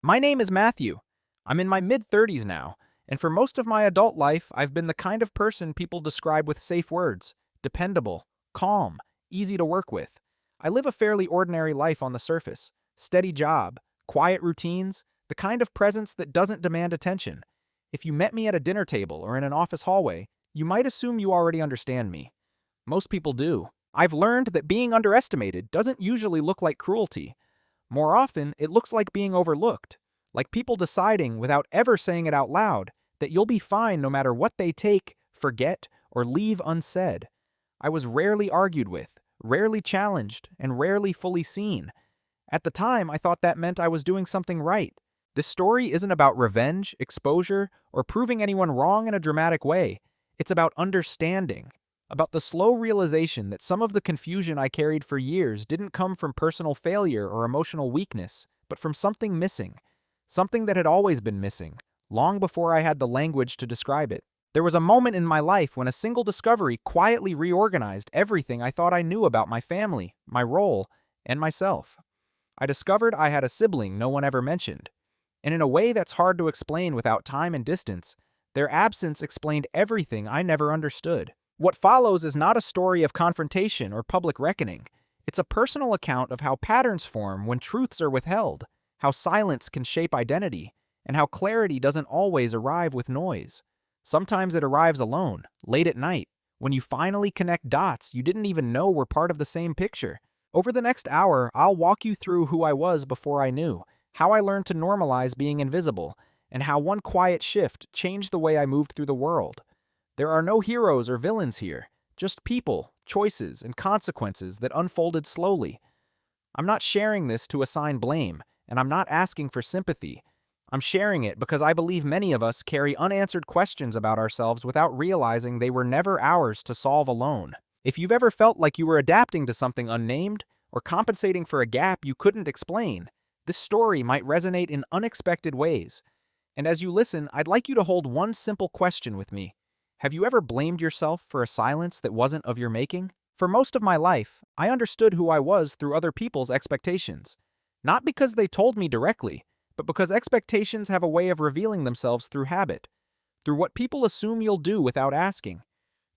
My name is Matthew. I'm in my mid-30s now, and for most of my adult life, I've been the kind of person people describe with safe words: dependable, calm, easy to work with. I live a fairly ordinary life on the surface: steady job, quiet routines, the kind of presence that doesn't demand attention. If you met me at a dinner table or in an office hallway, you might assume you already understand me. Most people do. I've learned that being underestimated doesn't usually look like cruelty. More often, it looks like being overlooked, like people deciding without ever saying it out loud that you'll be fine no matter what they take, forget, or leave unsaid. I was rarely argued with, rarely challenged, and rarely fully seen. At the time, I thought that meant I was doing something right. This story isn't about revenge, exposure, or proving anyone wrong in a dramatic way. It's about understanding, about the slow realization that some of the confusion I carried for years didn't come from personal failure or emotional weakness, but from something missing, something that had always been missing, long before I had the language to describe it. There was a moment in my life when a single discovery quietly reorganized everything I thought I knew about my family, my role, and myself. I discovered I had a sibling no one ever mentioned. And in a way that's hard to explain without time and distance, their absence explained everything I never understood. What follows is not a story of confrontation or public reckoning. It's a personal account of how patterns form when truths are withheld, how silence can shape identity, and how clarity doesn't always arrive with noise. Sometimes it arrives alone, late at night, when you finally connect dots you didn't even know were part of the same picture. Over the next hour, I'll walk you through who I was before I knew, how I learned to normalize being invisible, and how one quiet shift changed the way I moved through the world. There are no heroes or villains here, just people, choices, and consequences that unfolded slowly. I'm not sharing this to assign blame, and I'm not asking for sympathy. I'm sharing it because I believe many of us carry unanswered questions about ourselves without realizing they were never ours to solve alone. If you've ever felt like you were adapting to something unnamed, or compensating for a gap you couldn't explain, this story might resonate in unexpected ways. And as you listen, I'd like you to hold one simple question with me. Have you ever blamed yourself for a silence that wasn't of your making? For most of my life, I understood who I was through other people's expectations. Not because they told me directly, but because expectations have a way of revealing themselves through habit, through what people assume you'll do without asking,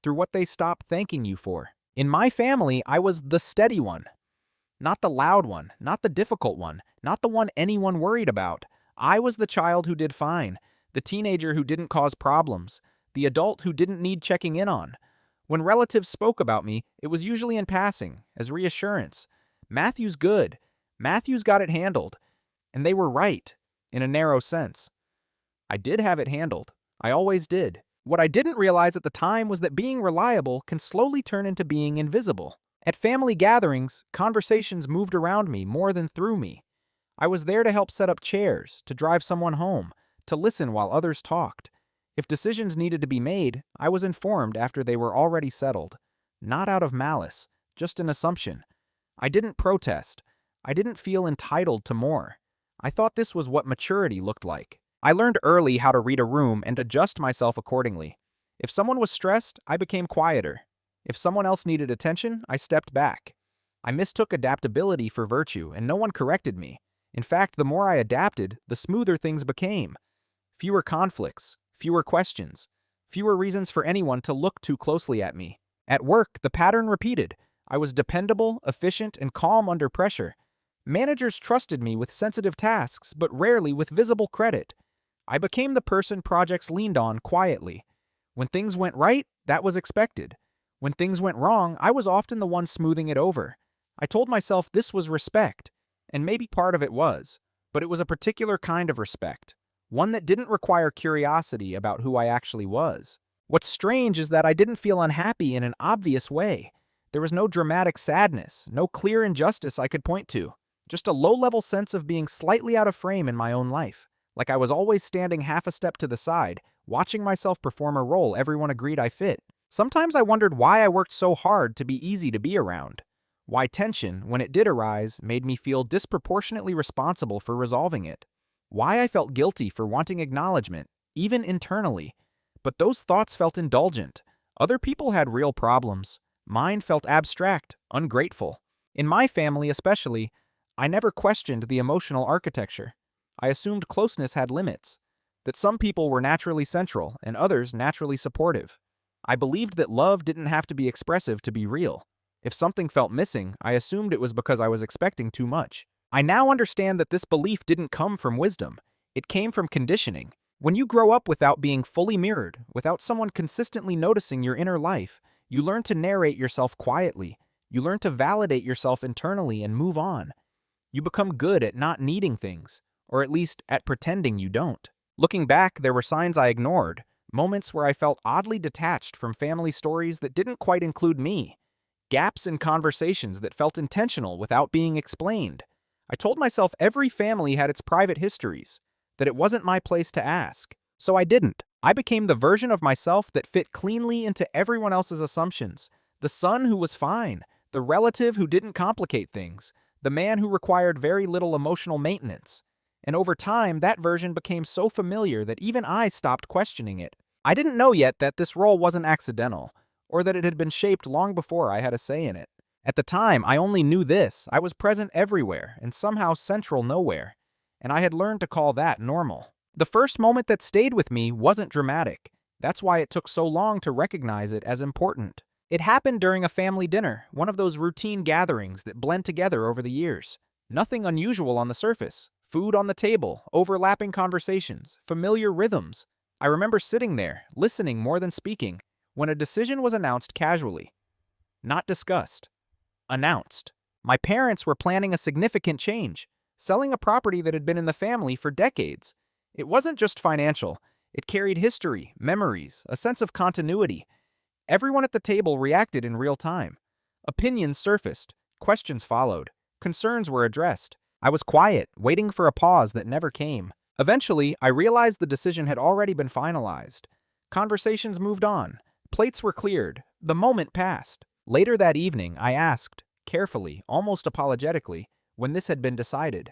through what they stop thanking you for. In my family, I was the steady one. Not the loud one, not the difficult one, not the one anyone worried about. I was the child who did fine, the teenager who didn't cause problems, the adult who didn't need checking in on. When relatives spoke about me, it was usually in passing, as reassurance. Matthew's good. Matthew's got it handled. And they were right, in a narrow sense. I did have it handled. I always did. What I didn't realize at the time was that being reliable can slowly turn into being invisible. At family gatherings, conversations moved around me more than through me. I was there to help set up chairs, to drive someone home, to listen while others talked. If decisions needed to be made, I was informed after they were already settled. Not out of malice, just an assumption. I didn't protest. I didn't feel entitled to more. I thought this was what maturity looked like. I learned early how to read a room and adjust myself accordingly. If someone was stressed, I became quieter. If someone else needed attention, I stepped back. I mistook adaptability for virtue, and no one corrected me. In fact, the more I adapted, the smoother things became. Fewer conflicts, fewer questions, fewer reasons for anyone to look too closely at me. At work, the pattern repeated. I was dependable, efficient, and calm under pressure. Managers trusted me with sensitive tasks, but rarely with visible credit. I became the person projects leaned on quietly. When things went right, that was expected. When things went wrong, I was often the one smoothing it over. I told myself this was respect, and maybe part of it was, but it was a particular kind of respect, one that didn't require curiosity about who I actually was. What's strange is that I didn't feel unhappy in an obvious way. There was no dramatic sadness, no clear injustice I could point to, just a low-level sense of being slightly out of frame in my own life, like I was always standing half a step to the side, watching myself perform a role everyone agreed I fit. Sometimes I wondered why I worked so hard to be easy to be around. Why tension, when it did arise, made me feel disproportionately responsible for resolving it. Why I felt guilty for wanting acknowledgement, even internally. But those thoughts felt indulgent. Other people had real problems. Mine felt abstract, ungrateful. In my family especially, I never questioned the emotional architecture. I assumed closeness had limits, that some people were naturally central and others naturally supportive. I believed that love didn't have to be expressive to be real. If something felt missing, I assumed it was because I was expecting too much. I now understand that this belief didn't come from wisdom. It came from conditioning. When you grow up without being fully mirrored, without someone consistently noticing your inner life, you learn to narrate yourself quietly. You learn to validate yourself internally and move on. You become good at not needing things, or at least at pretending you don't. Looking back, there were signs I ignored, moments where I felt oddly detached from family stories that didn't quite include me, gaps in conversations that felt intentional without being explained. I told myself every family had its private histories, that it wasn't my place to ask. So I didn't. I became the version of myself that fit cleanly into everyone else's assumptions. The son who was fine, the relative who didn't complicate things, the man who required very little emotional maintenance. And over time, that version became so familiar that even I stopped questioning it. I didn't know yet that this role wasn't accidental, or that it had been shaped long before I had a say in it. At the time, I only knew this. I was present everywhere and somehow central nowhere, and I had learned to call that normal. The first moment that stayed with me wasn't dramatic. That's why it took so long to recognize it as important. It happened during a family dinner, one of those routine gatherings that blend together over the years. Nothing unusual on the surface. Food on the table, overlapping conversations, familiar rhythms. I remember sitting there, listening more than speaking, when a decision was announced casually. Not discussed. Announced. My parents were planning a significant change, selling a property that had been in the family for decades. It wasn't just financial. It carried history, memories, a sense of continuity. Everyone at the table reacted in real time. Opinions surfaced. Questions followed. Concerns were addressed. I was quiet, waiting for a pause that never came. Eventually, I realized the decision had already been finalized. Conversations moved on. Plates were cleared. The moment passed. Later that evening, I asked, carefully, almost apologetically, when this had been decided.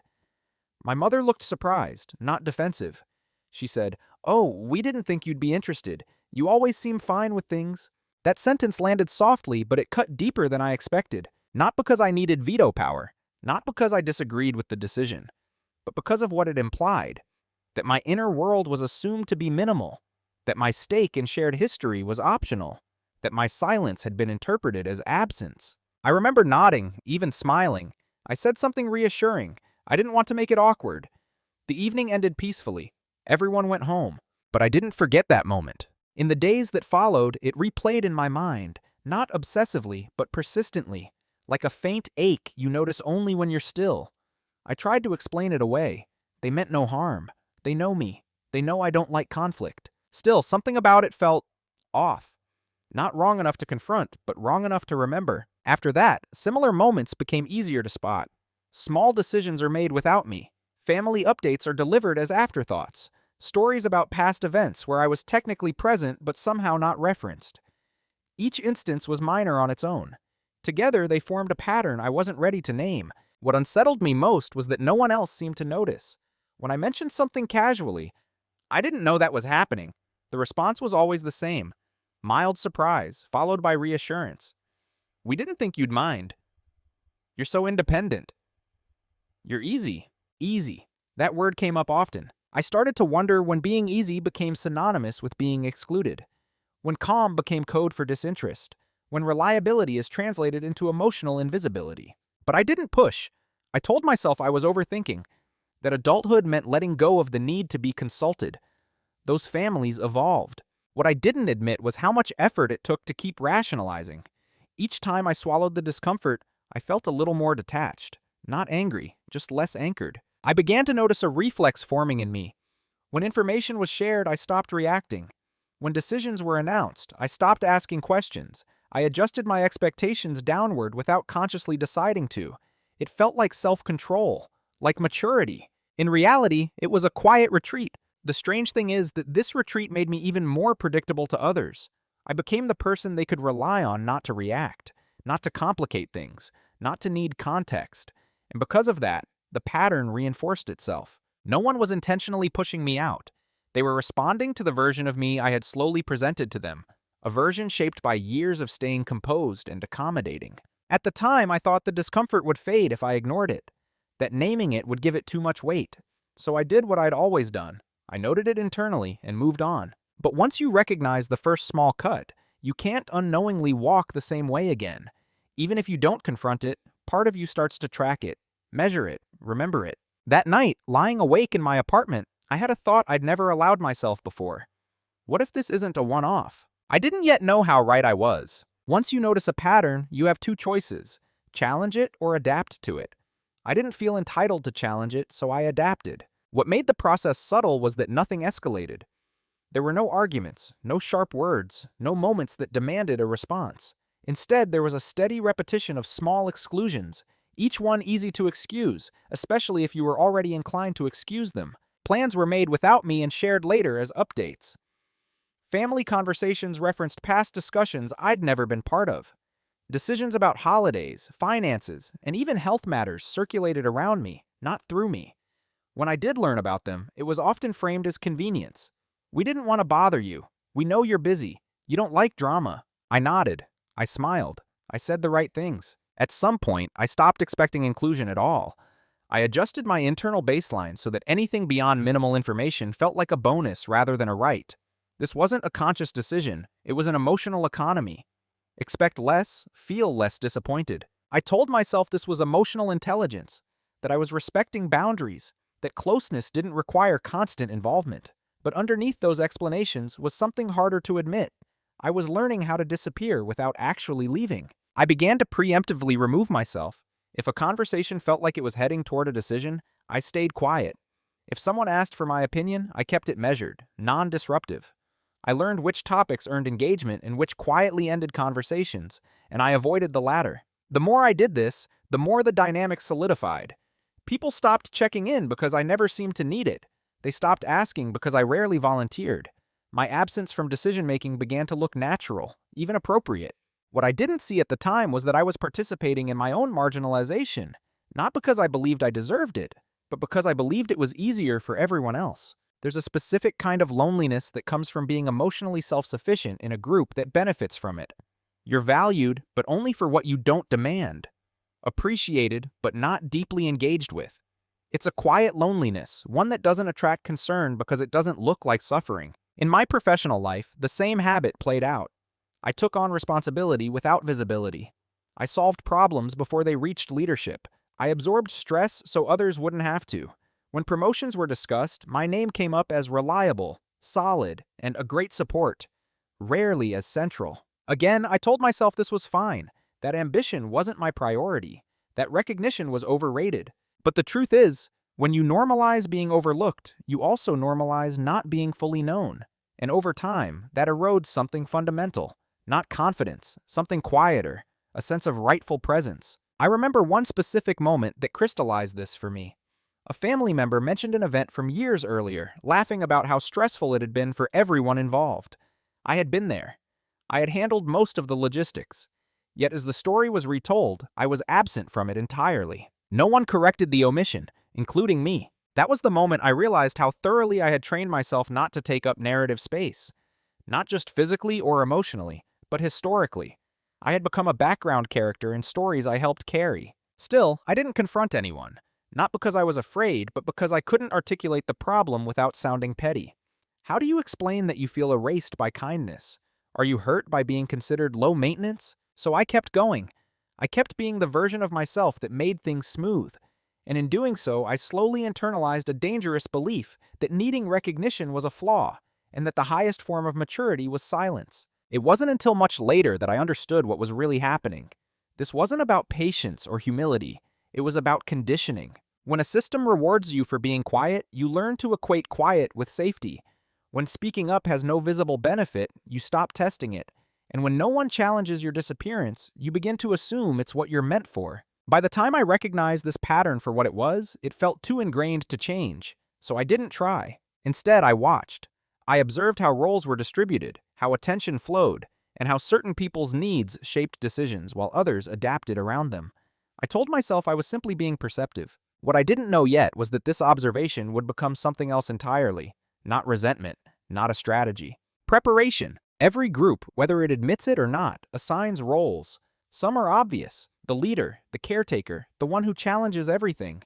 My mother looked surprised, not defensive. She said, "Oh, we didn't think you'd be interested. You always seem fine with things." That sentence landed softly, but it cut deeper than I expected. Not because I needed veto power, not because I disagreed with the decision, but because of what it implied. That my inner world was assumed to be minimal, that my stake in shared history was optional, that my silence had been interpreted as absence. I remember nodding, even smiling. I said something reassuring. I didn't want to make it awkward. The evening ended peacefully. Everyone went home. But I didn't forget that moment. In the days that followed, it replayed in my mind, not obsessively, but persistently, like a faint ache you notice only when you're still. I tried to explain it away. They meant no harm. They know me. They know I don't like conflict. Still, something about it felt off. Not wrong enough to confront, but wrong enough to remember. After that, similar moments became easier to spot. Small decisions are made without me. Family updates are delivered as afterthoughts. Stories about past events where I was technically present but somehow not referenced. Each instance was minor on its own. Together, they formed a pattern I wasn't ready to name. What unsettled me most was that no one else seemed to notice. When I mentioned something casually, I didn't know that was happening. The response was always the same. Mild surprise, followed by reassurance. "We didn't think you'd mind. You're so independent. You're easy." Easy. That word came up often. I started to wonder when being easy became synonymous with being excluded. When calm became code for disinterest. When reliability is translated into emotional invisibility. But I didn't push. I told myself I was overthinking. That adulthood meant letting go of the need to be consulted. Those families evolved. What I didn't admit was how much effort it took to keep rationalizing. Each time I swallowed the discomfort, I felt a little more detached. Not angry, just less anchored. I began to notice a reflex forming in me. When information was shared, I stopped reacting. When decisions were announced, I stopped asking questions. I adjusted my expectations downward without consciously deciding to. It felt like self-control, like maturity. In reality, it was a quiet retreat. The strange thing is that this retreat made me even more predictable to others. I became the person they could rely on not to react, not to complicate things, not to need context. And because of that, the pattern reinforced itself. No one was intentionally pushing me out. They were responding to the version of me I had slowly presented to them, a version shaped by years of staying composed and accommodating. At the time, I thought the discomfort would fade if I ignored it, that naming it would give it too much weight. So I did what I'd always done. I noted it internally and moved on. But once you recognize the first small cut, you can't unknowingly walk the same way again. Even if you don't confront it, part of you starts to track it, measure it, remember it. That night, lying awake in my apartment, I had a thought I'd never allowed myself before. What if this isn't a one-off? I didn't yet know how right I was. Once you notice a pattern, you have two choices: challenge it or adapt to it. I didn't feel entitled to challenge it, so I adapted. What made the process subtle was that nothing escalated. There were no arguments, no sharp words, no moments that demanded a response. Instead, there was a steady repetition of small exclusions, each one easy to excuse, especially if you were already inclined to excuse them. Plans were made without me and shared later as updates. Family conversations referenced past discussions I'd never been part of. Decisions about holidays, finances, and even health matters circulated around me, not through me. When I did learn about them, it was often framed as convenience. We didn't want to bother you. We know you're busy. You don't like drama. I nodded. I smiled. I said the right things. At some point, I stopped expecting inclusion at all. I adjusted my internal baseline so that anything beyond minimal information felt like a bonus rather than a right. This wasn't a conscious decision. It was an emotional economy. Expect less, feel less disappointed. I told myself this was emotional intelligence, that I was respecting boundaries, that closeness didn't require constant involvement. But underneath those explanations was something harder to admit. I was learning how to disappear without actually leaving. I began to preemptively remove myself. If a conversation felt like it was heading toward a decision, I stayed quiet. If someone asked for my opinion, I kept it measured, non-disruptive. I learned which topics earned engagement and which quietly ended conversations, and I avoided the latter. The more I did this, the more the dynamic solidified. People stopped checking in because I never seemed to need it. They stopped asking because I rarely volunteered. My absence from decision-making began to look natural, even appropriate. What I didn't see at the time was that I was participating in my own marginalization, not because I believed I deserved it, but because I believed it was easier for everyone else. There's a specific kind of loneliness that comes from being emotionally self-sufficient in a group that benefits from it. You're valued, but only for what you don't demand. Appreciated, but not deeply engaged with. It's a quiet loneliness, one that doesn't attract concern because it doesn't look like suffering. In my professional life, the same habit played out. I took on responsibility without visibility. I solved problems before they reached leadership. I absorbed stress so others wouldn't have to. When promotions were discussed, my name came up as reliable, solid, and a great support, rarely as central. Again, I told myself this was fine, that ambition wasn't my priority, that recognition was overrated. But the truth is, when you normalize being overlooked, you also normalize not being fully known. And over time, that erodes something fundamental. Not confidence, something quieter, a sense of rightful presence. I remember one specific moment that crystallized this for me. A family member mentioned an event from years earlier, laughing about how stressful it had been for everyone involved. I had been there. I had handled most of the logistics. Yet as the story was retold, I was absent from it entirely. No one corrected the omission, including me. That was the moment I realized how thoroughly I had trained myself not to take up narrative space. Not just physically or emotionally, but historically. I had become a background character in stories I helped carry. Still, I didn't confront anyone. Not because I was afraid, but because I couldn't articulate the problem without sounding petty. How do you explain that you feel erased by kindness? Are you hurt by being considered low maintenance? So I kept going. I kept being the version of myself that made things smooth. And in doing so, I slowly internalized a dangerous belief that needing recognition was a flaw, and that the highest form of maturity was silence. It wasn't until much later that I understood what was really happening. This wasn't about patience or humility. It was about conditioning. When a system rewards you for being quiet, you learn to equate quiet with safety. When speaking up has no visible benefit, you stop testing it. And when no one challenges your disappearance, you begin to assume it's what you're meant for. By the time I recognized this pattern for what it was, it felt too ingrained to change. So I didn't try. Instead, I watched. I observed how roles were distributed, how attention flowed, and how certain people's needs shaped decisions while others adapted around them. I told myself I was simply being perceptive. What I didn't know yet was that this observation would become something else entirely. Not resentment, not a strategy. Preparation. Every group, whether it admits it or not, assigns roles. Some are obvious. The leader, the caretaker, the one who challenges everything.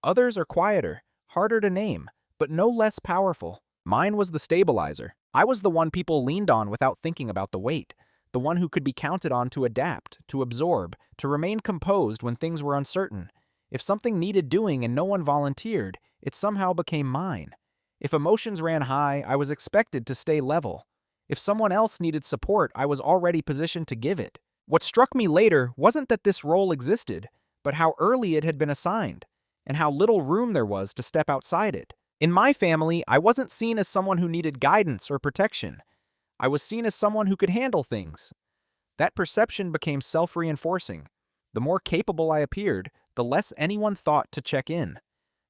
Others are quieter, harder to name, but no less powerful. Mine was the stabilizer. I was the one people leaned on without thinking about the weight, the one who could be counted on to adapt, to absorb, to remain composed when things were uncertain. If something needed doing and no one volunteered, it somehow became mine. If emotions ran high, I was expected to stay level. If someone else needed support, I was already positioned to give it. What struck me later wasn't that this role existed, but how early it had been assigned, and how little room there was to step outside it. In my family, I wasn't seen as someone who needed guidance or protection. I was seen as someone who could handle things. That perception became self-reinforcing. The more capable I appeared, the less anyone thought to check in.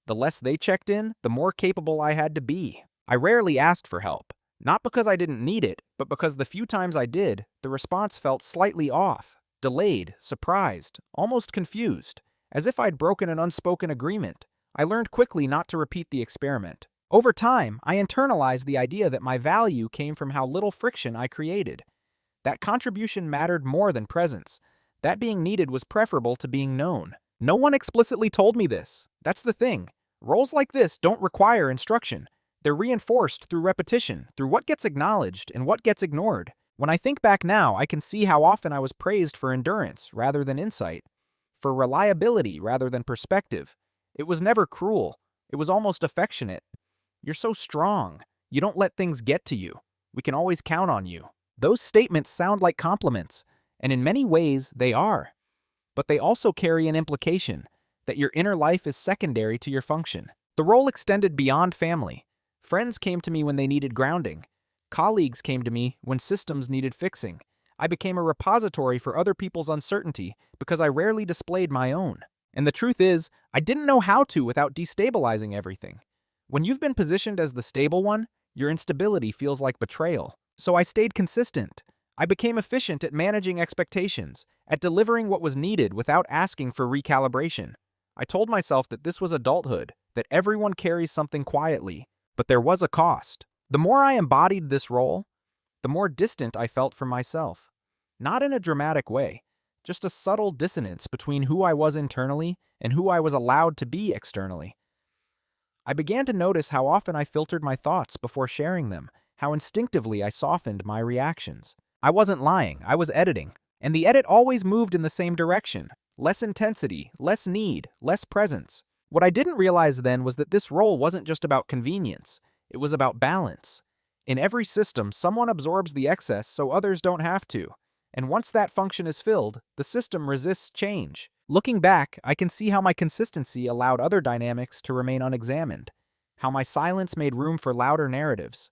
The less they checked in, the more capable I had to be. I rarely asked for help, not because I didn't need it, but because the few times I did, the response felt slightly off, delayed, surprised, almost confused, as if I'd broken an unspoken agreement. I learned quickly not to repeat the experiment. Over time, I internalized the idea that my value came from how little friction I created. That contribution mattered more than presence. That being needed was preferable to being known. No one explicitly told me this. That's the thing. Roles like this don't require instruction. They're reinforced through repetition, through what gets acknowledged and what gets ignored. When I think back now, I can see how often I was praised for endurance rather than insight, for reliability rather than perspective. It was never cruel. It was almost affectionate. You're so strong. You don't let things get to you. We can always count on you. Those statements sound like compliments, and in many ways they are. But they also carry an implication that your inner life is secondary to your function. The role extended beyond family. Friends came to me when they needed grounding. Colleagues came to me when systems needed fixing. I became a repository for other people's uncertainty because I rarely displayed my own. And the truth is, I didn't know how to without destabilizing everything. When you've been positioned as the stable one, your instability feels like betrayal. So I stayed consistent. I became efficient at managing expectations, at delivering what was needed without asking for recalibration. I told myself that this was adulthood, that everyone carries something quietly, but there was a cost. The more I embodied this role, the more distant I felt from myself. Not in a dramatic way, just a subtle dissonance between who I was internally and who I was allowed to be externally. I began to notice how often I filtered my thoughts before sharing them, how instinctively I softened my reactions. I wasn't lying, I was editing, and the edit always moved in the same direction. Less intensity, less need, less presence. What I didn't realize then was that this role wasn't just about convenience, it was about balance. In every system, someone absorbs the excess so others don't have to. And once that function is filled, the system resists change. Looking back, I can see how my consistency allowed other dynamics to remain unexamined, how my silence made room for louder narratives,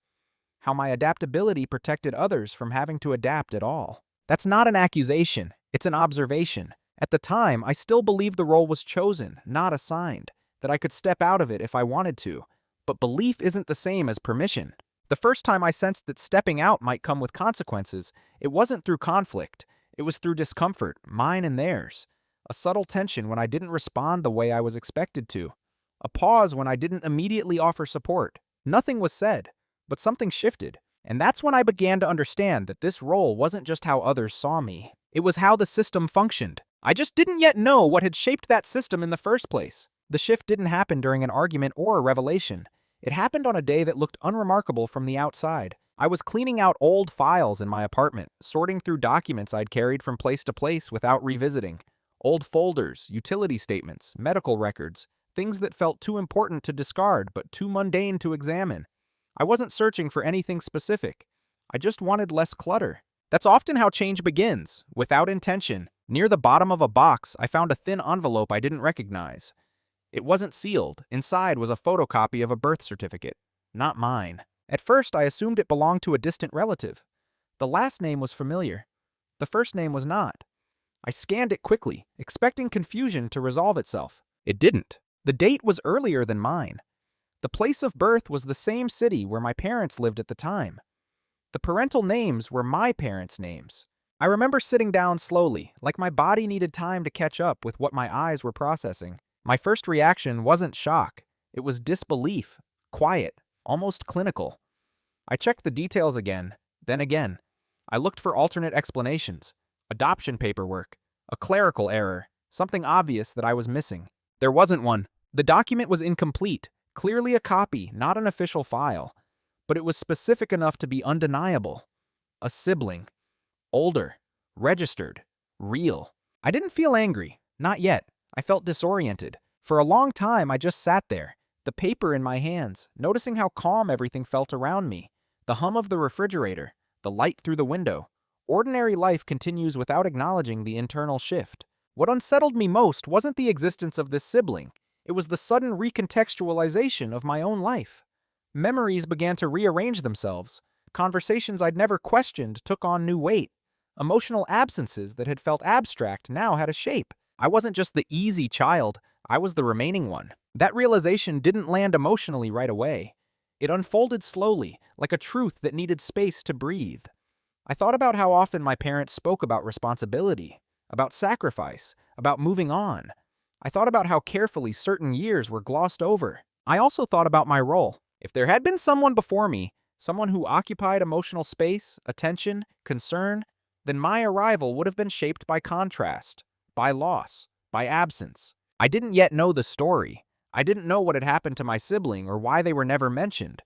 how my adaptability protected others from having to adapt at all. That's not an accusation, it's an observation. At the time, I still believed the role was chosen, not assigned, that I could step out of it if I wanted to. But belief isn't the same as permission. The first time I sensed that stepping out might come with consequences, it wasn't through conflict, it was through discomfort, mine and theirs. A subtle tension when I didn't respond the way I was expected to. A pause when I didn't immediately offer support. Nothing was said, but something shifted. And that's when I began to understand that this role wasn't just how others saw me. It was how the system functioned. I just didn't yet know what had shaped that system in the first place. The shift didn't happen during an argument or a revelation. It happened on a day that looked unremarkable from the outside. I was cleaning out old files in my apartment, sorting through documents I'd carried from place to place without revisiting. Old folders, utility statements, medical records, things that felt too important to discard but too mundane to examine. I wasn't searching for anything specific. I just wanted less clutter. That's often how change begins, without intention. Near the bottom of a box, I found a thin envelope I didn't recognize. It wasn't sealed. Inside was a photocopy of a birth certificate. Not mine. At first, I assumed it belonged to a distant relative. The last name was familiar. The first name was not. I scanned it quickly, expecting confusion to resolve itself. It didn't. The date was earlier than mine. The place of birth was the same city where my parents lived at the time. The parental names were my parents' names. I remember sitting down slowly, like my body needed time to catch up with what my eyes were processing. My first reaction wasn't shock. It was disbelief, quiet, almost clinical. I checked the details again, then again. I looked for alternate explanations. Adoption paperwork, a clerical error, something obvious that I was missing. There wasn't one. The document was incomplete, Clearly a copy, not an official file. But it was specific enough to be undeniable. A sibling. Older. Registered. Real. I didn't feel angry. Not yet. I felt disoriented. For a long time, I just sat there, the paper in my hands, noticing how calm everything felt around me. The hum of the refrigerator, the light through the window. Ordinary life continues without acknowledging the internal shift. What unsettled me most wasn't the existence of this sibling. It was the sudden recontextualization of my own life. Memories began to rearrange themselves. Conversations I'd never questioned took on new weight. Emotional absences that had felt abstract now had a shape. I wasn't just the easy child, I was the remaining one. That realization didn't land emotionally right away. It unfolded slowly, like a truth that needed space to breathe. I thought about how often my parents spoke about responsibility, about sacrifice, about moving on. I thought about how carefully certain years were glossed over. I also thought about my role. If there had been someone before me, someone who occupied emotional space, attention, concern, then my arrival would have been shaped by contrast, by loss, by absence. I didn't yet know the story. I didn't know what had happened to my sibling or why they were never mentioned.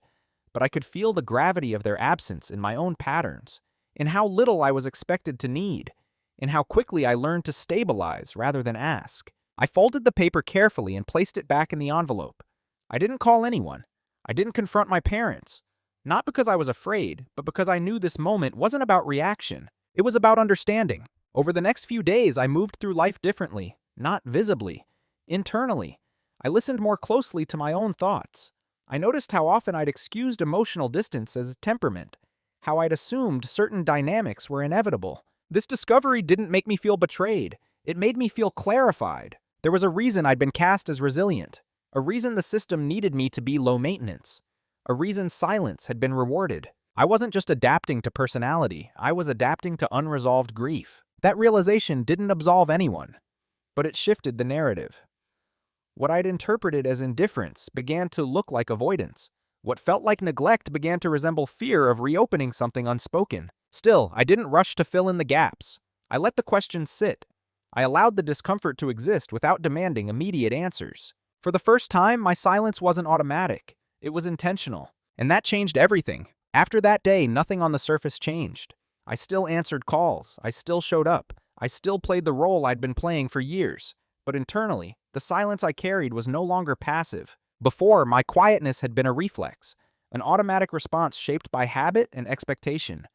But I could feel the gravity of their absence in my own patterns, in how little I was expected to need, in how quickly I learned to stabilize rather than ask. I folded the paper carefully and placed it back in the envelope. I didn't call anyone. I didn't confront my parents. Not because I was afraid, but because I knew this moment wasn't about reaction. It was about understanding. Over the next few days, I moved through life differently, not visibly, internally. I listened more closely to my own thoughts. I noticed how often I'd excused emotional distance as temperament, how I'd assumed certain dynamics were inevitable. This discovery didn't make me feel betrayed. It made me feel clarified. There was a reason I'd been cast as resilient, a reason the system needed me to be low maintenance, a reason silence had been rewarded. I wasn't just adapting to personality, I was adapting to unresolved grief. That realization didn't absolve anyone, but it shifted the narrative. What I'd interpreted as indifference began to look like avoidance. What felt like neglect began to resemble fear of reopening something unspoken. Still, I didn't rush to fill in the gaps. I let the questions sit. I allowed the discomfort to exist without demanding immediate answers. For the first time, my silence wasn't automatic. It was intentional. And that changed everything. After that day, nothing on the surface changed. I still answered calls. I still showed up. I still played the role I'd been playing for years. But internally, the silence I carried was no longer passive. Before, my quietness had been a reflex, an automatic response shaped by habit and expectation.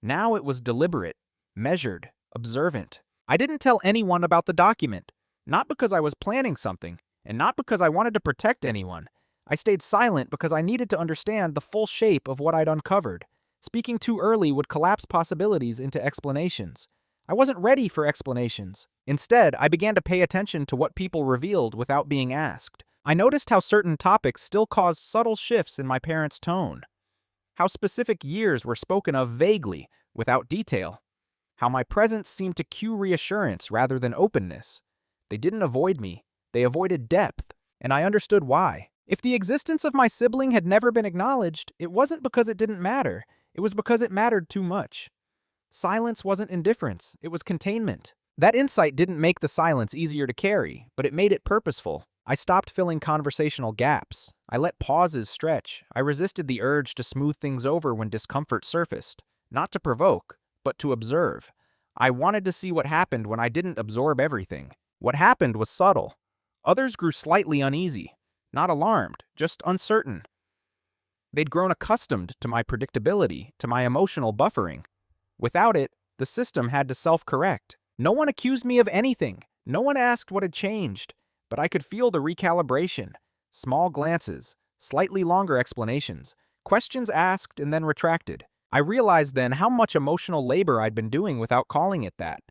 Now it was deliberate, measured, observant. I didn't tell anyone about the document, not because I was planning something, and not because I wanted to protect anyone. I stayed silent because I needed to understand the full shape of what I'd uncovered. Speaking too early would collapse possibilities into explanations. I wasn't ready for explanations. Instead, I began to pay attention to what people revealed without being asked. I noticed how certain topics still caused subtle shifts in my parents' tone. How specific years were spoken of vaguely, without detail. How my presence seemed to cue reassurance rather than openness. They didn't avoid me. They avoided depth, and I understood why. If the existence of my sibling had never been acknowledged, it wasn't because it didn't matter. It was because it mattered too much. Silence wasn't indifference, it was containment. That insight didn't make the silence easier to carry, but it made it purposeful. I stopped filling conversational gaps. I let pauses stretch. I resisted the urge to smooth things over when discomfort surfaced. Not to provoke, but to observe. I wanted to see what happened when I didn't absorb everything. What happened was subtle. Others grew slightly uneasy. Not alarmed, just uncertain. They'd grown accustomed to my predictability, to my emotional buffering. Without it, the system had to self-correct. No one accused me of anything. No one asked what had changed. But I could feel the recalibration. Small glances, slightly longer explanations, questions asked and then retracted. I realized then how much emotional labor I'd been doing without calling it that.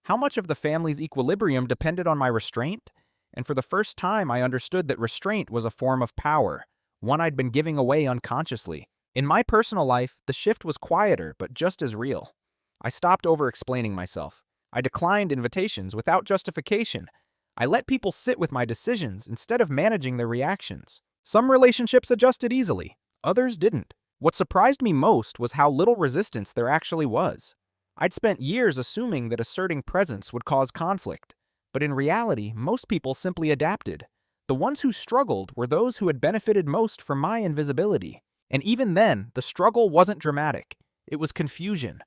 How much of the family's equilibrium depended on my restraint? And for the first time, I understood that restraint was a form of power, one I'd been giving away unconsciously. In my personal life, the shift was quieter, but just as real. I stopped over-explaining myself. I declined invitations without justification. I let people sit with my decisions instead of managing their reactions. Some relationships adjusted easily, others didn't. What surprised me most was how little resistance there actually was. I'd spent years assuming that asserting presence would cause conflict, but in reality, most people simply adapted. The ones who struggled were those who had benefited most from my invisibility. And even then, the struggle wasn't dramatic. It was confusion,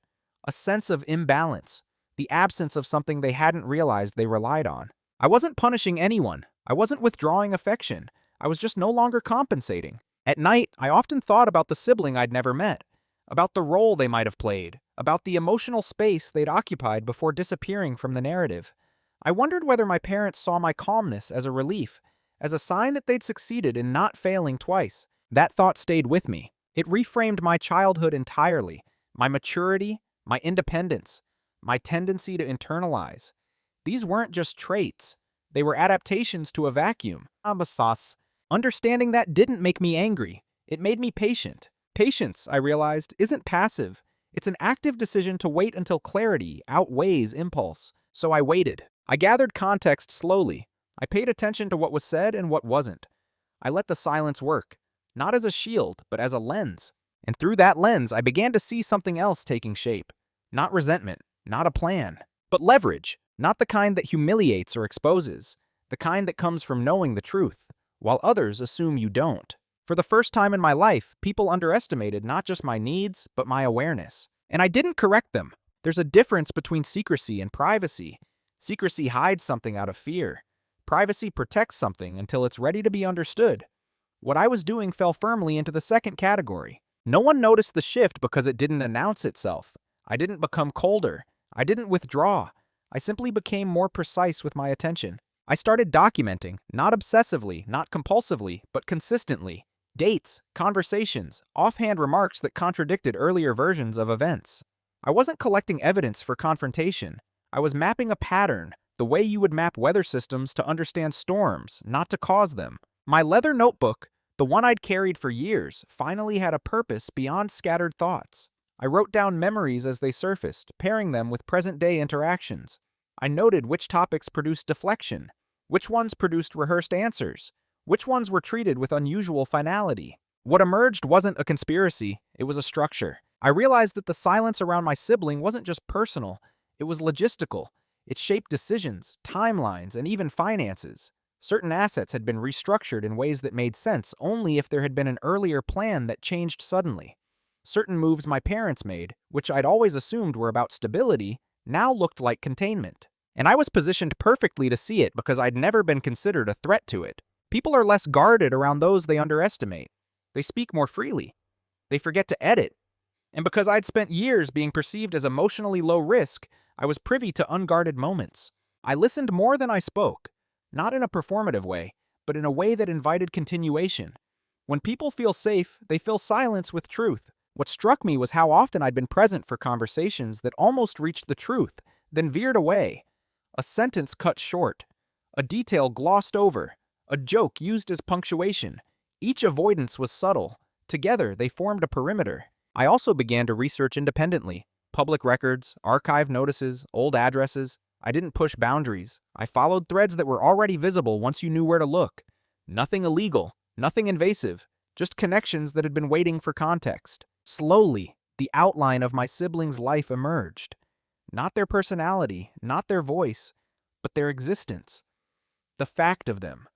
a sense of imbalance, the absence of something they hadn't realized they relied on. I wasn't punishing anyone. I wasn't withdrawing affection. I was just no longer compensating. At night, I often thought about the sibling I'd never met, about the role they might have played, about the emotional space they'd occupied before disappearing from the narrative. I wondered whether my parents saw my calmness as a relief, as a sign that they'd succeeded in not failing twice. That thought stayed with me. It reframed my childhood entirely, my maturity, my independence, my tendency to internalize. These weren't just traits. They were adaptations to a vacuum. Understanding that didn't make me angry. It made me patient. Patience, I realized, isn't passive. It's an active decision to wait until clarity outweighs impulse. So I waited. I gathered context slowly. I paid attention to what was said and what wasn't. I let the silence work, not as a shield, but as a lens. And through that lens, I began to see something else taking shape. Not resentment, not a plan, but leverage. Not the kind that humiliates or exposes, the kind that comes from knowing the truth, while others assume you don't. For the first time in my life, people underestimated not just my needs, but my awareness. And I didn't correct them. There's a difference between secrecy and privacy. Secrecy hides something out of fear. Privacy protects something until it's ready to be understood. What I was doing fell firmly into the second category. No one noticed the shift because it didn't announce itself. I didn't become colder. I didn't withdraw. I simply became more precise with my attention. I started documenting, not obsessively, not compulsively, but consistently. Dates, conversations, offhand remarks that contradicted earlier versions of events. I wasn't collecting evidence for confrontation. I was mapping a pattern, the way you would map weather systems to understand storms, not to cause them. My leather notebook, the one I'd carried for years, finally had a purpose beyond scattered thoughts. I wrote down memories as they surfaced, pairing them with present-day interactions. I noted which topics produced deflection, which ones produced rehearsed answers, which ones were treated with unusual finality. What emerged wasn't a conspiracy, it was a structure. I realized that the silence around my sibling wasn't just personal, it was logistical. It shaped decisions, timelines, and even finances. Certain assets had been restructured in ways that made sense only if there had been an earlier plan that changed suddenly. Certain moves my parents made, which I'd always assumed were about stability, now looked like containment. And I was positioned perfectly to see it because I'd never been considered a threat to it. People are less guarded around those they underestimate. They speak more freely. They forget to edit. And because I'd spent years being perceived as emotionally low risk, I was privy to unguarded moments. I listened more than I spoke, not in a performative way, but in a way that invited continuation. When people feel safe, they fill silence with truth. What struck me was how often I'd been present for conversations that almost reached the truth, then veered away. A sentence cut short, a detail glossed over, a joke used as punctuation. Each avoidance was subtle. Together, they formed a perimeter. I also began to research independently. Public records, archive notices, old addresses. I didn't push boundaries. I followed threads that were already visible once you knew where to look. Nothing illegal, nothing invasive, just connections that had been waiting for context. Slowly, the outline of my siblings' life emerged. Not their personality, not their voice, but their existence. The fact of them.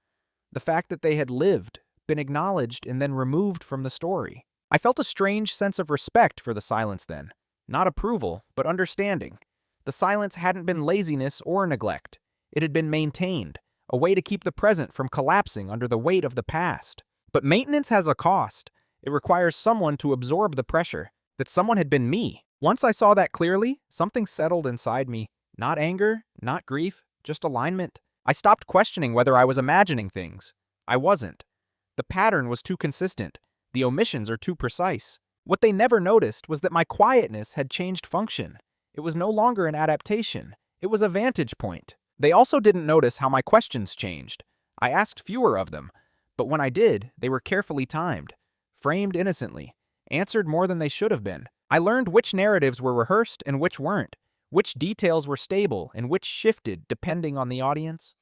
The fact that they had lived, been acknowledged, and then removed from the story. I felt a strange sense of respect for the silence then. Not approval, but understanding. The silence hadn't been laziness or neglect. It had been maintained, a way to keep the present from collapsing under the weight of the past. But maintenance has a cost. It requires someone to absorb the pressure. That someone had been me. Once I saw that clearly, something settled inside me. Not anger, not grief, just alignment. I stopped questioning whether I was imagining things. I wasn't. The pattern was too consistent. The omissions are too precise. What they never noticed was that my quietness had changed function. It was no longer an adaptation. It was a vantage point. They also didn't notice how my questions changed. I asked fewer of them, but when I did, they were carefully timed, framed innocently, answered more than they should have been. I learned which narratives were rehearsed and which weren't, which details were stable and which shifted depending on the audience.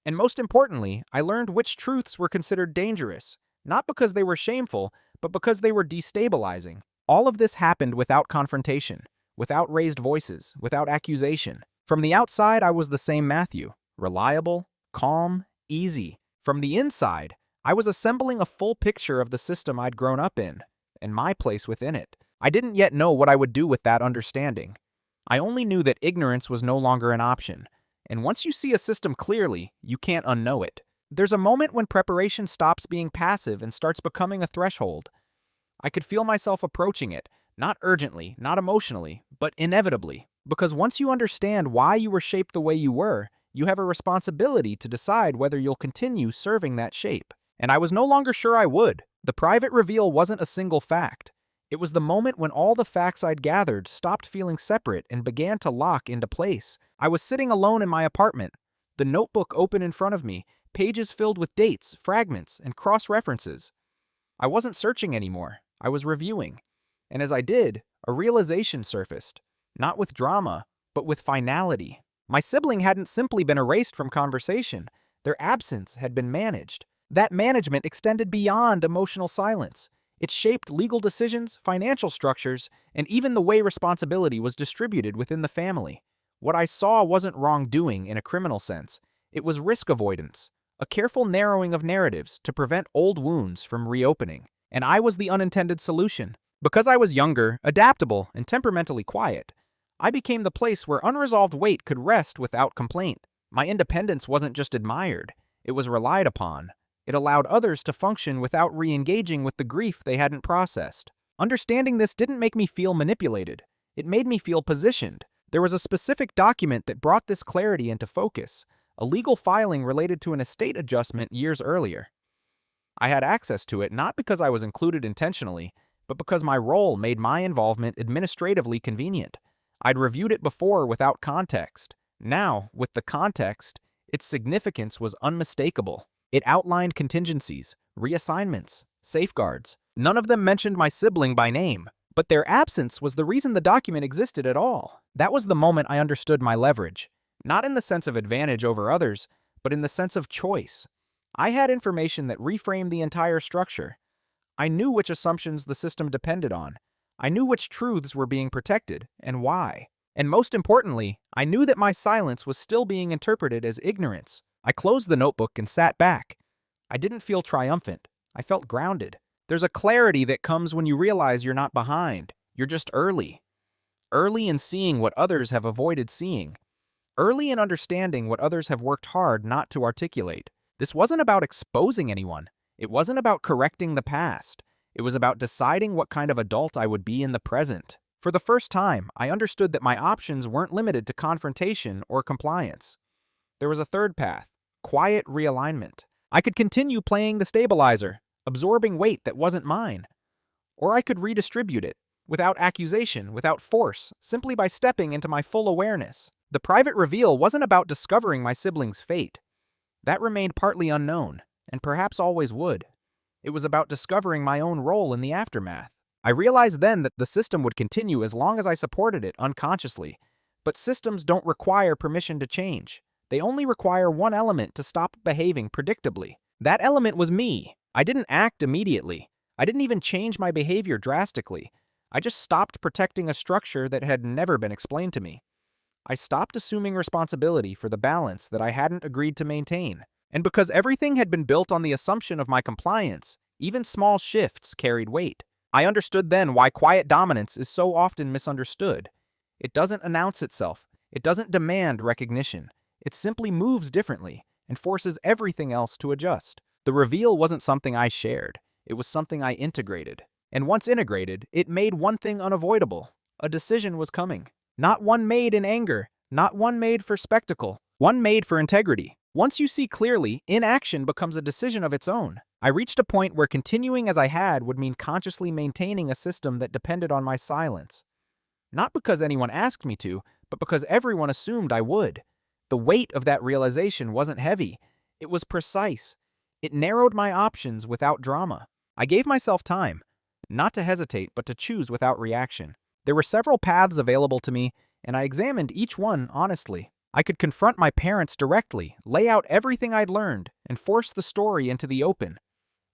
And most importantly, I learned which truths were considered dangerous, not because they were shameful, but because they were destabilizing. All of this happened without confrontation, without raised voices, without accusation. From the outside, I was the same Matthew, reliable, calm, easy. From the inside, I was assembling a full picture of the system I'd grown up in, and my place within it. I didn't yet know what I would do with that understanding. I only knew that ignorance was no longer an option, and once you see a system clearly, you can't unknow it. There's a moment when preparation stops being passive and starts becoming a threshold. I could feel myself approaching it, not urgently, not emotionally, but inevitably. Because once you understand why you were shaped the way you were, you have a responsibility to decide whether you'll continue serving that shape. And I was no longer sure I would. The private reveal wasn't a single fact. It was the moment when all the facts I'd gathered stopped feeling separate and began to lock into place. I was sitting alone in my apartment, the notebook open in front of me, pages filled with dates, fragments, and cross-references. I wasn't searching anymore. I was reviewing. And as I did, a realization surfaced. Not with drama, but with finality. My sibling hadn't simply been erased from conversation. Their absence had been managed. That management extended beyond emotional silence. It shaped legal decisions, financial structures, and even the way responsibility was distributed within the family. What I saw wasn't wrongdoing in a criminal sense. It was risk avoidance, a careful narrowing of narratives to prevent old wounds from reopening. And I was the unintended solution. Because I was younger, adaptable, and temperamentally quiet, I became the place where unresolved weight could rest without complaint. My independence wasn't just admired, it was relied upon. It allowed others to function without re-engaging with the grief they hadn't processed. Understanding this didn't make me feel manipulated. It made me feel positioned. There was a specific document that brought this clarity into focus, a legal filing related to an estate adjustment years earlier. I had access to it not because I was included intentionally, but because my role made my involvement administratively convenient. I'd reviewed it before without context. Now, with the context, its significance was unmistakable. It outlined contingencies, reassignments, safeguards. None of them mentioned my sibling by name, but their absence was the reason the document existed at all. That was the moment I understood my leverage, not in the sense of advantage over others, but in the sense of choice. I had information that reframed the entire structure. I knew which assumptions the system depended on. I knew which truths were being protected, and why. And most importantly, I knew that my silence was still being interpreted as ignorance. I closed the notebook and sat back. I didn't feel triumphant. I felt grounded. There's a clarity that comes when you realize you're not behind. You're just early. Early in seeing what others have avoided seeing. Early in understanding what others have worked hard not to articulate. This wasn't about exposing anyone. It wasn't about correcting the past. It was about deciding what kind of adult I would be in the present. For the first time, I understood that my options weren't limited to confrontation or compliance. There was a third path, quiet realignment. I could continue playing the stabilizer, absorbing weight that wasn't mine. Or I could redistribute it, without accusation, without force, simply by stepping into my full awareness. The private reveal wasn't about discovering my sibling's fate. That remained partly unknown, and perhaps always would. It was about discovering my own role in the aftermath. I realized then that the system would continue as long as I supported it unconsciously. But systems don't require permission to change. They only require one element to stop behaving predictably. That element was me. I didn't act immediately. I didn't even change my behavior drastically. I just stopped protecting a structure that had never been explained to me. I stopped assuming responsibility for the balance that I hadn't agreed to maintain. And because everything had been built on the assumption of my compliance, even small shifts carried weight. I understood then why quiet dominance is so often misunderstood. It doesn't announce itself. It doesn't demand recognition. It simply moves differently and forces everything else to adjust. The reveal wasn't something I shared. It was something I integrated. And once integrated, it made one thing unavoidable. A decision was coming. Not one made in anger. Not one made for spectacle. One made for integrity. Once you see clearly, inaction becomes a decision of its own. I reached a point where continuing as I had would mean consciously maintaining a system that depended on my silence. Not because anyone asked me to, but because everyone assumed I would. The weight of that realization wasn't heavy. It was precise. It narrowed my options without drama. I gave myself time, not to hesitate, but to choose without reaction. There were several paths available to me, and I examined each one honestly. I could confront my parents directly, lay out everything I'd learned, and force the story into the open.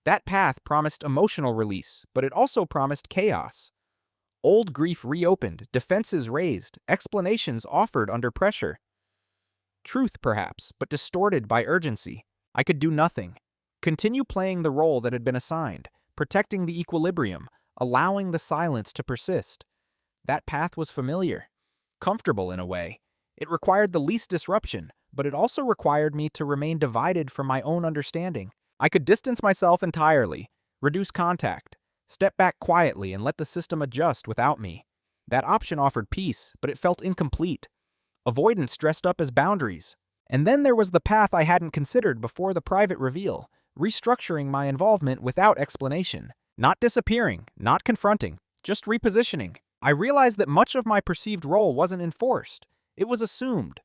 That path promised emotional release, but it also promised chaos. Old grief reopened, defenses raised, explanations offered under pressure. Truth, perhaps, but distorted by urgency. I could do nothing. Continue playing the role that had been assigned, protecting the equilibrium, allowing the silence to persist. That path was familiar, comfortable in a way. It required the least disruption, but it also required me to remain divided from my own understanding. I could distance myself entirely, reduce contact, step back quietly and let the system adjust without me. That option offered peace, but it felt incomplete. Avoidance dressed up as boundaries. And then there was the path I hadn't considered before the private reveal, restructuring my involvement without explanation. Not disappearing, not confronting, just repositioning. I realized that much of my perceived role wasn't enforced. It was assumed.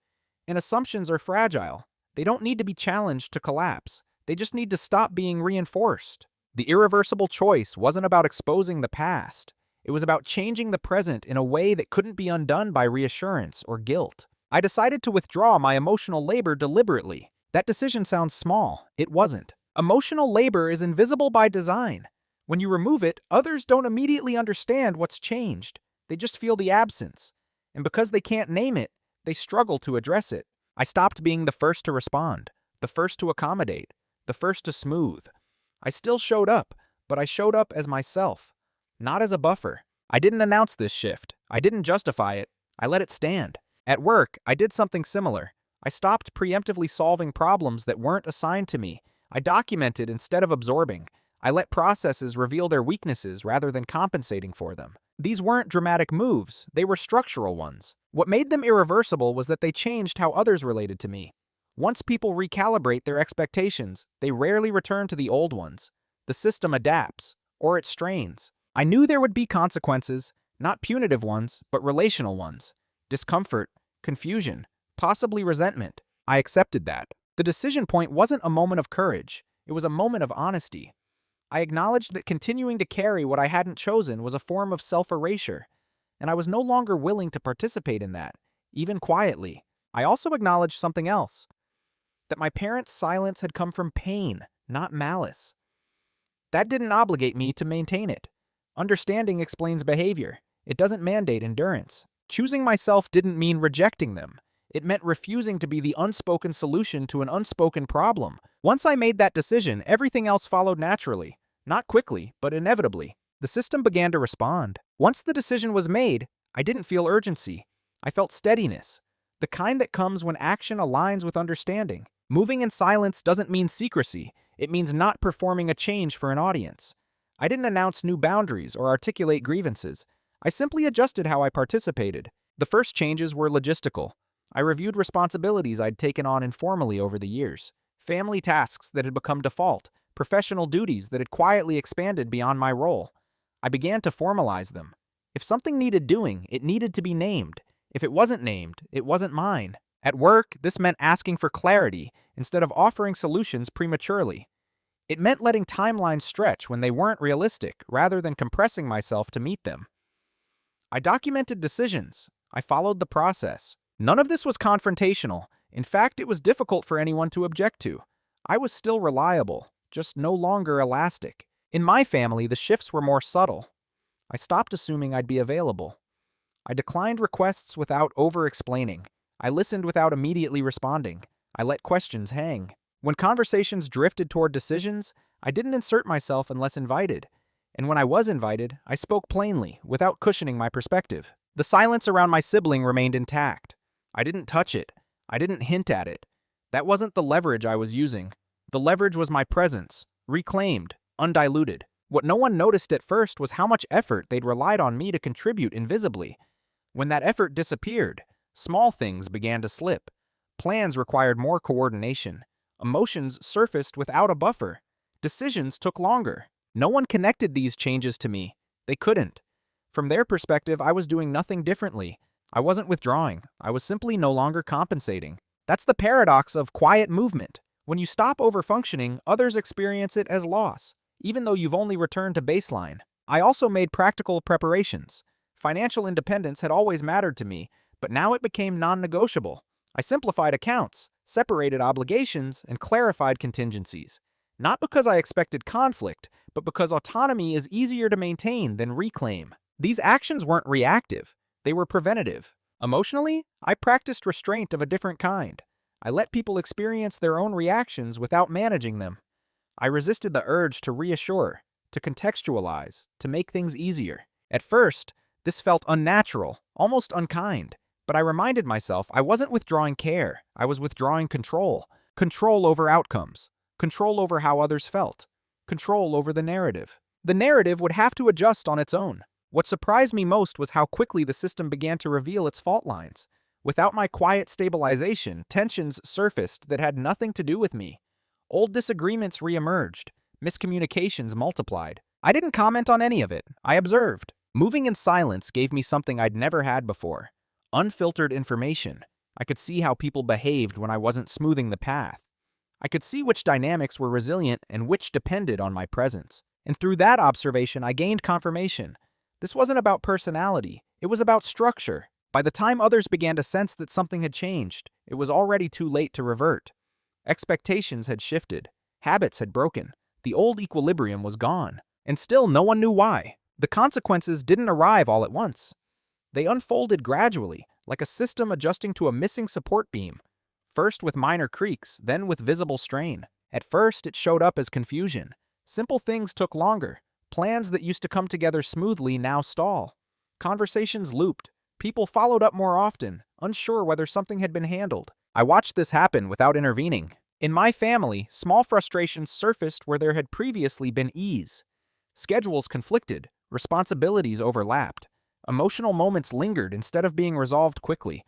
And assumptions are fragile. They don't need to be challenged to collapse. They just need to stop being reinforced. The irreversible choice wasn't about exposing the past. It was about changing the present in a way that couldn't be undone by reassurance or guilt. I decided to withdraw my emotional labor deliberately. That decision sounds small. It wasn't. Emotional labor is invisible by design. When you remove it, others don't immediately understand what's changed. They just feel the absence. And because they can't name it, they struggle to address it. I stopped being the first to respond, the first to accommodate, the first to smooth. I still showed up, but I showed up as myself, not as a buffer. I didn't announce this shift. I didn't justify it. I let it stand. At work, I did something similar. I stopped preemptively solving problems that weren't assigned to me. I documented instead of absorbing. I let processes reveal their weaknesses rather than compensating for them. These weren't dramatic moves, they were structural ones. What made them irreversible was that they changed how others related to me. Once people recalibrate their expectations, they rarely return to the old ones. The system adapts, or it strains. I knew there would be consequences, not punitive ones, but relational ones. Discomfort, confusion, possibly resentment. I accepted that. The decision point wasn't a moment of courage, it was a moment of honesty. I acknowledged that continuing to carry what I hadn't chosen was a form of self-erasure, and I was no longer willing to participate in that, even quietly. I also acknowledged something else, that my parents' silence had come from pain, not malice. That didn't obligate me to maintain it. Understanding explains behavior. It doesn't mandate endurance. Choosing myself didn't mean rejecting them. It meant refusing to be the unspoken solution to an unspoken problem. Once I made that decision, everything else followed naturally. Not quickly, but inevitably. The system began to respond. Once the decision was made, I didn't feel urgency. I felt steadiness, the kind that comes when action aligns with understanding. Moving in silence doesn't mean secrecy. It means not performing a change for an audience. I didn't announce new boundaries or articulate grievances. I simply adjusted how I participated. The first changes were logistical. I reviewed responsibilities I'd taken on informally over the years. Family tasks that had become default, professional duties that had quietly expanded beyond my role. I began to formalize them. If something needed doing, it needed to be named. If it wasn't named, it wasn't mine. At work, this meant asking for clarity instead of offering solutions prematurely. It meant letting timelines stretch when they weren't realistic, rather than compressing myself to meet them. I documented decisions. I followed the process. None of this was confrontational. In fact, it was difficult for anyone to object to. I was still reliable, just no longer elastic. In my family, the shifts were more subtle. I stopped assuming I'd be available. I declined requests without over-explaining. I listened without immediately responding. I let questions hang. When conversations drifted toward decisions, I didn't insert myself unless invited. And when I was invited, I spoke plainly, without cushioning my perspective. The silence around my sibling remained intact. I didn't touch it. I didn't hint at it. That wasn't the leverage I was using. The leverage was my presence, reclaimed, undiluted. What no one noticed at first was how much effort they'd relied on me to contribute invisibly. When that effort disappeared, small things began to slip. Plans required more coordination. Emotions surfaced without a buffer. Decisions took longer. No one connected these changes to me. They couldn't. From their perspective, I was doing nothing differently. I wasn't withdrawing. I was simply no longer compensating. That's the paradox of quiet movement. When you stop overfunctioning, others experience it as loss, even though you've only returned to baseline. I also made practical preparations. Financial independence had always mattered to me, but now it became non-negotiable. I simplified accounts, separated obligations, and clarified contingencies. Not because I expected conflict, but because autonomy is easier to maintain than reclaim. These actions weren't reactive. They were preventative. Emotionally, I practiced restraint of a different kind. I let people experience their own reactions without managing them. I resisted the urge to reassure, to contextualize, to make things easier. At first, this felt unnatural, almost unkind, but I reminded myself I wasn't withdrawing care, I was withdrawing control. Control over outcomes, control over how others felt, control over the narrative. The narrative would have to adjust on its own. What surprised me most was how quickly the system began to reveal its fault lines. Without my quiet stabilization, tensions surfaced that had nothing to do with me. Old disagreements reemerged, miscommunications multiplied. I didn't comment on any of it, I observed. Moving in silence gave me something I'd never had before. Unfiltered information. I could see how people behaved when I wasn't smoothing the path. I could see which dynamics were resilient and which depended on my presence. And through that observation, I gained confirmation. This wasn't about personality, it was about structure. By the time others began to sense that something had changed, it was already too late to revert. Expectations had shifted, habits had broken, the old equilibrium was gone. And still no one knew why. The consequences didn't arrive all at once. They unfolded gradually, like a system adjusting to a missing support beam. First with minor creaks, then with visible strain. At first, it showed up as confusion. Simple things took longer. Plans that used to come together smoothly now stall. Conversations looped. People followed up more often, unsure whether something had been handled. I watched this happen without intervening. In my family, small frustrations surfaced where there had previously been ease. Schedules conflicted, responsibilities overlapped. Emotional moments lingered instead of being resolved quickly.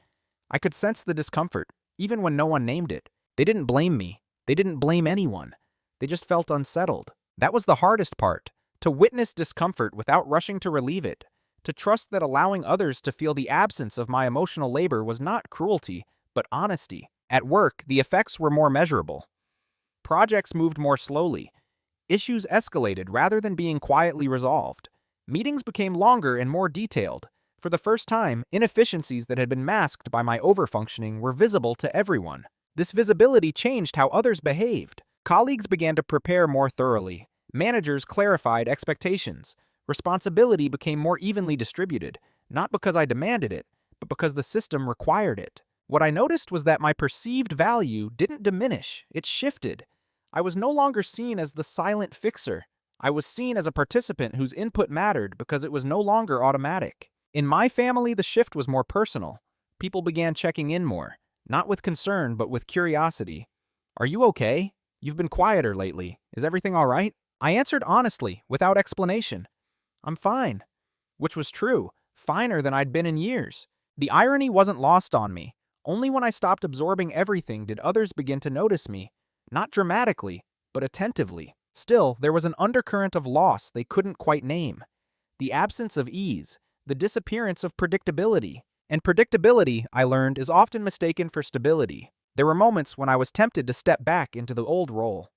I could sense the discomfort, even when no one named it. They didn't blame me. They didn't blame anyone. They just felt unsettled. That was the hardest part, to witness discomfort without rushing to relieve it, to trust that allowing others to feel the absence of my emotional labor was not cruelty, but honesty. At work, the effects were more measurable. Projects moved more slowly. Issues escalated rather than being quietly resolved. Meetings became longer and more detailed. For the first time, inefficiencies that had been masked by my overfunctioning were visible to everyone. This visibility changed how others behaved. Colleagues began to prepare more thoroughly. Managers clarified expectations. Responsibility became more evenly distributed, not because I demanded it, but because the system required it. What I noticed was that my perceived value didn't diminish, it shifted. I was no longer seen as the silent fixer. I was seen as a participant whose input mattered because it was no longer automatic. In my family, the shift was more personal. People began checking in more, not with concern, but with curiosity. "Are you okay? You've been quieter lately. Is everything all right?" I answered honestly, without explanation. "I'm fine." Which was true, finer than I'd been in years. The irony wasn't lost on me. Only when I stopped absorbing everything did others begin to notice me. Not dramatically, but attentively. Still, there was an undercurrent of loss they couldn't quite name. The absence of ease, the disappearance of predictability. And predictability, I learned, is often mistaken for stability. There were moments when I was tempted to step back into the old role.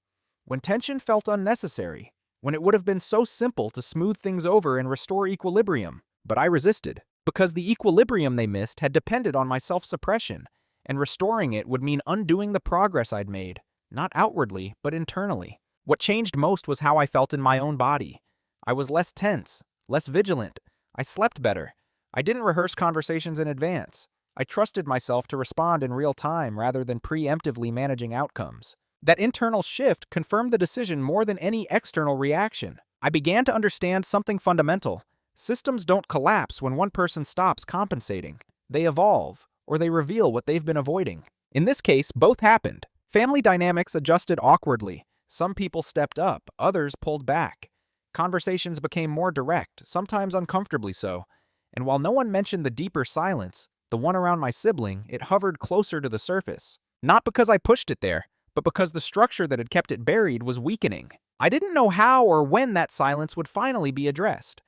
When tension felt unnecessary. When it would have been so simple to smooth things over and restore equilibrium. But I resisted, because the equilibrium they missed had depended on my self-suppression, and restoring it would mean undoing the progress I'd made, not outwardly, but internally. What changed most was how I felt in my own body. I was less tense, less vigilant. I slept better. I didn't rehearse conversations in advance. I trusted myself to respond in real time rather than preemptively managing outcomes. That internal shift confirmed the decision more than any external reaction. I began to understand something fundamental. Systems don't collapse when one person stops compensating. They evolve, or they reveal what they've been avoiding. In this case, both happened. Family dynamics adjusted awkwardly. Some people stepped up, others pulled back. Conversations became more direct, sometimes uncomfortably so. And while no one mentioned the deeper silence, the one around my sibling, it hovered closer to the surface. Not because I pushed it there, but because the structure that had kept it buried was weakening. I didn't know how or when that silence would finally be addressed.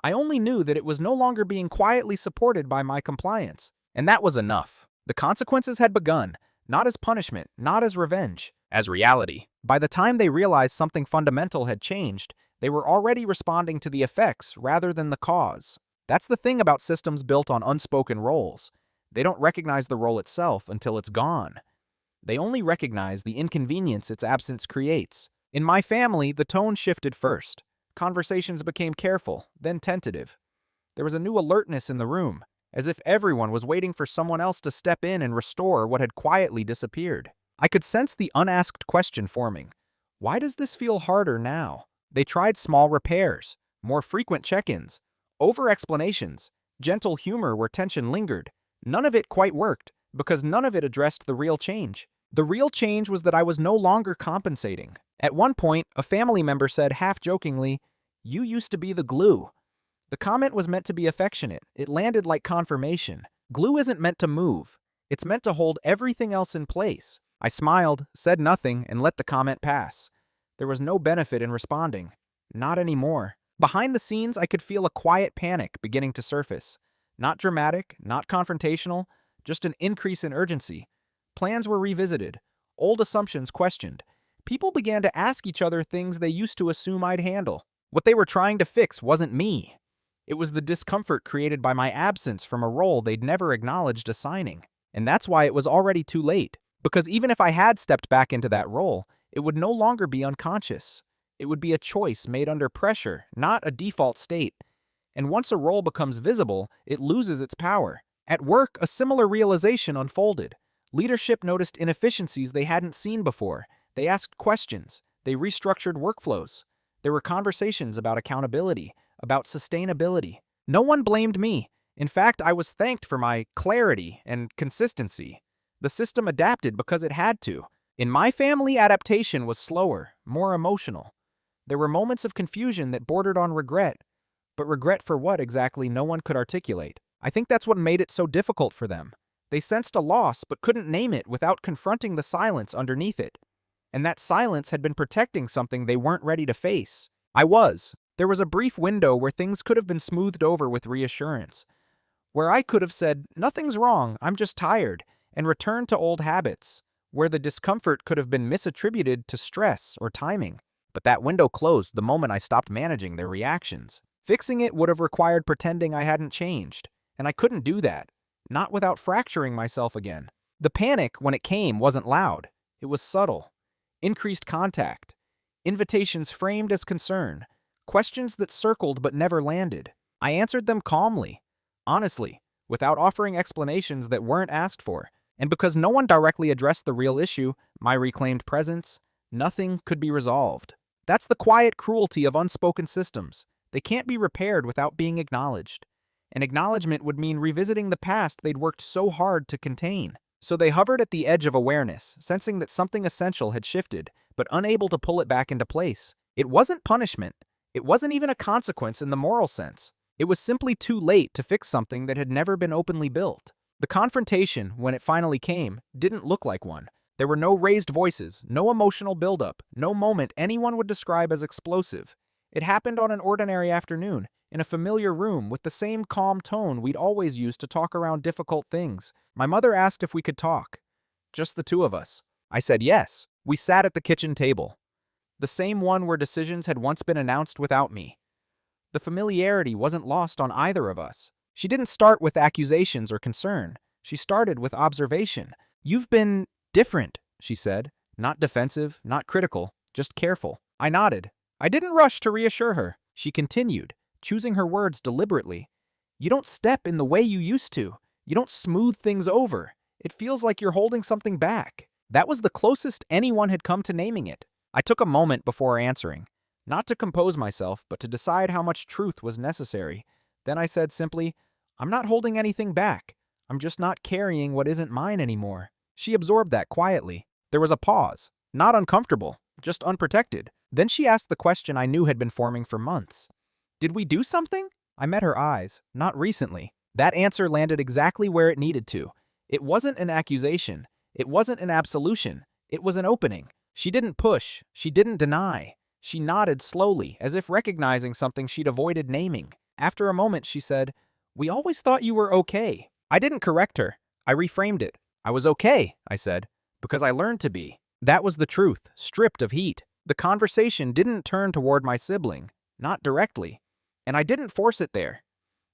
I only knew that it was no longer being quietly supported by my compliance. And that was enough. The consequences had begun, not as punishment, not as revenge, as reality. By the time they realized something fundamental had changed, they were already responding to the effects rather than the cause. That's the thing about systems built on unspoken roles. They don't recognize the role itself until it's gone. They only recognize the inconvenience its absence creates. In my family, the tone shifted first. Conversations became careful, then tentative. There was a new alertness in the room, as if everyone was waiting for someone else to step in and restore what had quietly disappeared. I could sense the unasked question forming. Why does this feel harder now? They tried small repairs, more frequent check-ins, over-explanations, gentle humor where tension lingered. None of it quite worked, because none of it addressed the real change. The real change was that I was no longer compensating. At one point, a family member said half-jokingly, "You used to be the glue." The comment was meant to be affectionate. It landed like confirmation. Glue isn't meant to move. It's meant to hold everything else in place. I smiled, said nothing, and let the comment pass. There was no benefit in responding. Not anymore. Behind the scenes, I could feel a quiet panic beginning to surface. Not dramatic, not confrontational, just an increase in urgency. Plans were revisited. Old assumptions questioned. People began to ask each other things they used to assume I'd handle. What they were trying to fix wasn't me. It was the discomfort created by my absence from a role they'd never acknowledged assigning. And that's why it was already too late. Because even if I had stepped back into that role, it would no longer be unconscious. It would be a choice made under pressure, not a default state. And once a role becomes visible, it loses its power. At work, a similar realization unfolded. Leadership noticed inefficiencies they hadn't seen before. They asked questions. They restructured workflows. There were conversations about accountability, about sustainability. No one blamed me. In fact, I was thanked for my clarity and consistency. The system adapted because it had to. In my family, adaptation was slower, more emotional. There were moments of confusion that bordered on regret. But regret for what exactly no one could articulate. I think that's what made it so difficult for them. They sensed a loss but couldn't name it without confronting the silence underneath it. And that silence had been protecting something they weren't ready to face. I was. There was a brief window where things could have been smoothed over with reassurance. Where I could have said, "Nothing's wrong, I'm just tired," and returned to old habits. Where the discomfort could have been misattributed to stress or timing. But that window closed the moment I stopped managing their reactions. Fixing it would have required pretending I hadn't changed. And I couldn't do that. Not without fracturing myself again. The panic, when it came, wasn't loud. It was subtle. Increased contact. Invitations framed as concern. Questions that circled but never landed. I answered them calmly. Honestly. Without offering explanations that weren't asked for. And because no one directly addressed the real issue, my reclaimed presence, nothing could be resolved. That's the quiet cruelty of unspoken systems. They can't be repaired without being acknowledged. An acknowledgement would mean revisiting the past they'd worked so hard to contain. So they hovered at the edge of awareness, sensing that something essential had shifted, but unable to pull it back into place. It wasn't punishment. It wasn't even a consequence in the moral sense. It was simply too late to fix something that had never been openly built. The confrontation, when it finally came, didn't look like one. There were no raised voices, no emotional buildup, no moment anyone would describe as explosive. It happened on an ordinary afternoon, in a familiar room with the same calm tone we'd always used to talk around difficult things. My mother asked if we could talk. Just the two of us. I said yes. We sat at the kitchen table. The same one where decisions had once been announced without me. The familiarity wasn't lost on either of us. She didn't start with accusations or concern. She started with observation. "You've been different," she said. Not defensive, not critical, just careful. I nodded. I didn't rush to reassure her. She continued, choosing her words deliberately. "You don't step in the way you used to. You don't smooth things over. It feels like you're holding something back." That was the closest anyone had come to naming it. I took a moment before answering. Not to compose myself, but to decide how much truth was necessary. Then I said simply, "I'm not holding anything back. I'm just not carrying what isn't mine anymore." She absorbed that quietly. There was a pause. Not uncomfortable, just unprotected. Then she asked the question I knew had been forming for months. "Did we do something?" I met her eyes. "Not recently." That answer landed exactly where it needed to. It wasn't an accusation. It wasn't an absolution. It was an opening. She didn't push. She didn't deny. She nodded slowly, as if recognizing something she'd avoided naming. After a moment, she said, "We always thought you were okay." I didn't correct her. I reframed it. "I was okay," I said, "because I learned to be." That was the truth, stripped of heat. The conversation didn't turn toward my sibling, not directly, and I didn't force it there.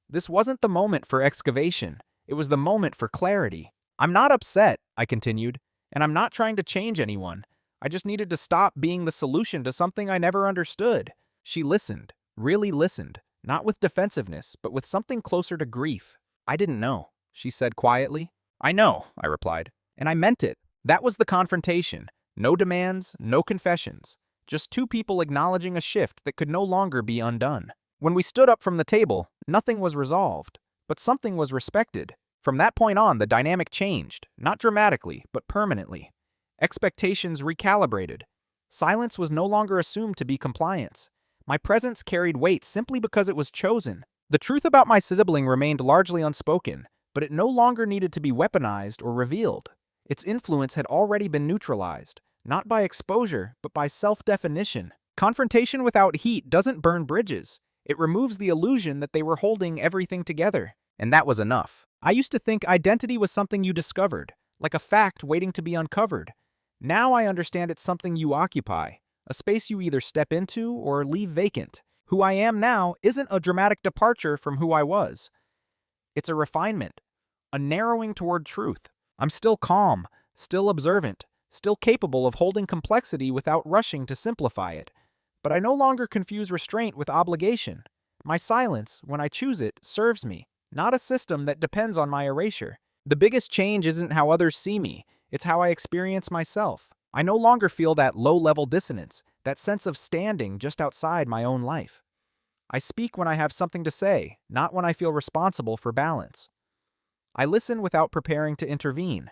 This wasn't the moment for excavation. It was the moment for clarity. "I'm not upset," I continued, "and I'm not trying to change anyone. I just needed to stop being the solution to something I never understood." She listened, really listened, not with defensiveness, but with something closer to grief. I didn't know, she said quietly. I know, I replied. And I meant it. That was the confrontation. No demands, no confessions. Just two people acknowledging a shift that could no longer be undone. When we stood up from the table, nothing was resolved, but something was respected. From that point on, the dynamic changed, not dramatically, but permanently. Expectations recalibrated. Silence was no longer assumed to be compliance. My presence carried weight simply because it was chosen. The truth about my sibling remained largely unspoken, but it no longer needed to be weaponized or revealed. Its influence had already been neutralized, not by exposure, but by self-definition. Confrontation without heat doesn't burn bridges. It removes the illusion that they were holding everything together. And that was enough. I used to think identity was something you discovered, like a fact waiting to be uncovered. Now I understand it's something you occupy, a space you either step into or leave vacant. Who I am now isn't a dramatic departure from who I was. It's a refinement, a narrowing toward truth. I'm still calm, still observant, still capable of holding complexity without rushing to simplify it. But I no longer confuse restraint with obligation. My silence, when I choose it, serves me, not a system that depends on my erasure. The biggest change isn't how others see me, it's how I experience myself. I no longer feel that low-level dissonance, that sense of standing just outside my own life. I speak when I have something to say, not when I feel responsible for balance. I listen without preparing to intervene.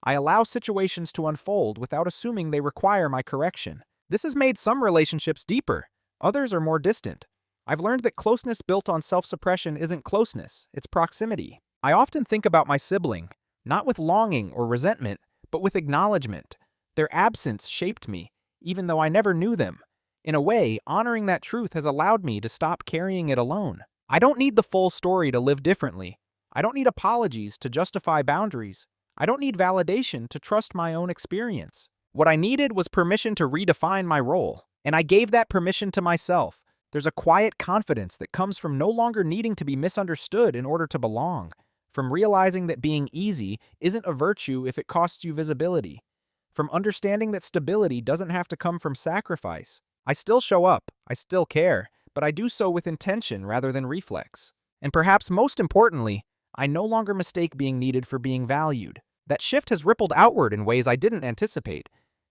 I allow situations to unfold without assuming they require my correction. This has made some relationships deeper. Others are more distant. I've learned that closeness built on self-suppression isn't closeness, it's proximity. I often think about my sibling, not with longing or resentment, but with acknowledgement. Their absence shaped me, even though I never knew them. In a way, honoring that truth has allowed me to stop carrying it alone. I don't need the full story to live differently. I don't need apologies to justify boundaries. I don't need validation to trust my own experience. What I needed was permission to redefine my role, and I gave that permission to myself. There's a quiet confidence that comes from no longer needing to be misunderstood in order to belong, from realizing that being easy isn't a virtue if it costs you visibility, from understanding that stability doesn't have to come from sacrifice. I still show up, I still care, but I do so with intention rather than reflex. And perhaps most importantly, I no longer mistake being needed for being valued. That shift has rippled outward in ways I didn't anticipate.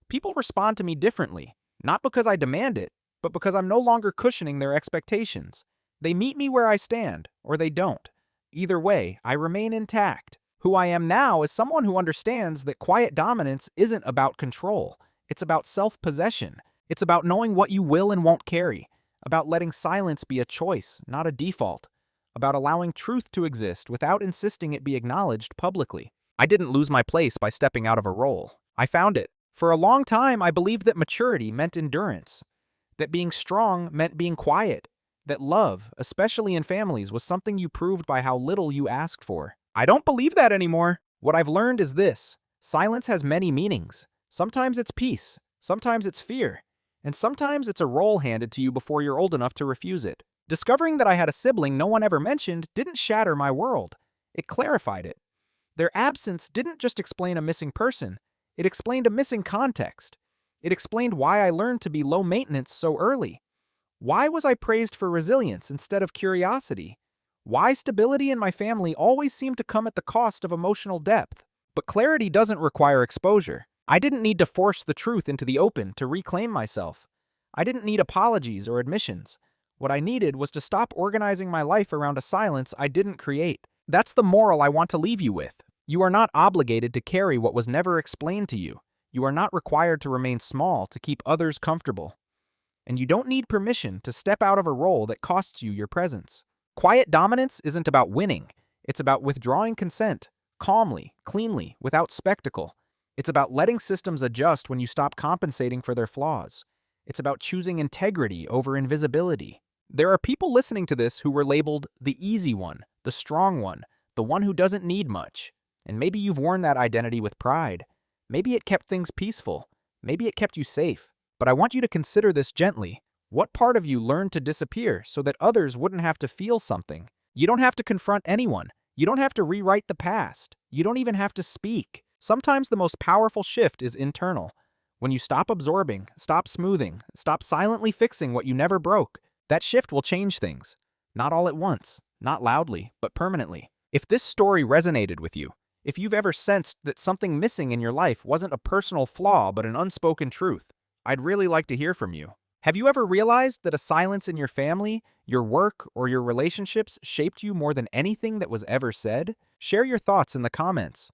People respond to me differently, not because I demand it, but because I'm no longer cushioning their expectations. They meet me where I stand, or they don't. Either way, I remain intact. Who I am now is someone who understands that quiet dominance isn't about control. It's about self-possession. It's about knowing what you will and won't carry. About letting silence be a choice, not a default. About allowing truth to exist without insisting it be acknowledged publicly. I didn't lose my place by stepping out of a role. I found it. For a long time, I believed that maturity meant endurance. That being strong meant being quiet. That love, especially in families, was something you proved by how little you asked for. I don't believe that anymore. What I've learned is this. Silence has many meanings. Sometimes it's peace. Sometimes it's fear. And sometimes it's a role handed to you before you're old enough to refuse it. Discovering that I had a sibling no one ever mentioned didn't shatter my world. It clarified it. Their absence didn't just explain a missing person. It explained a missing context. It explained why I learned to be low maintenance so early. Why was I praised for resilience instead of curiosity? Why stability in my family always seemed to come at the cost of emotional depth? But clarity doesn't require exposure. I didn't need to force the truth into the open to reclaim myself. I didn't need apologies or admissions. What I needed was to stop organizing my life around a silence I didn't create. That's the moral I want to leave you with. You are not obligated to carry what was never explained to you. You are not required to remain small to keep others comfortable. And you don't need permission to step out of a role that costs you your presence. Quiet dominance isn't about winning. It's about withdrawing consent, calmly, cleanly, without spectacle. It's about letting systems adjust when you stop compensating for their flaws. It's about choosing integrity over invisibility. There are people listening to this who were labeled the easy one, the strong one, the one who doesn't need much. And maybe you've worn that identity with pride. Maybe it kept things peaceful. Maybe it kept you safe. But I want you to consider this gently. What part of you learned to disappear so that others wouldn't have to feel something? You don't have to confront anyone. You don't have to rewrite the past. You don't even have to speak. Sometimes the most powerful shift is internal. When you stop absorbing, stop smoothing, stop silently fixing what you never broke, that shift will change things. Not all at once, not loudly, but permanently. If this story resonated with you, if you've ever sensed that something missing in your life wasn't a personal flaw but an unspoken truth, I'd really like to hear from you. Have you ever realized that a silence in your family, your work, or your relationships shaped you more than anything that was ever said? Share your thoughts in the comments.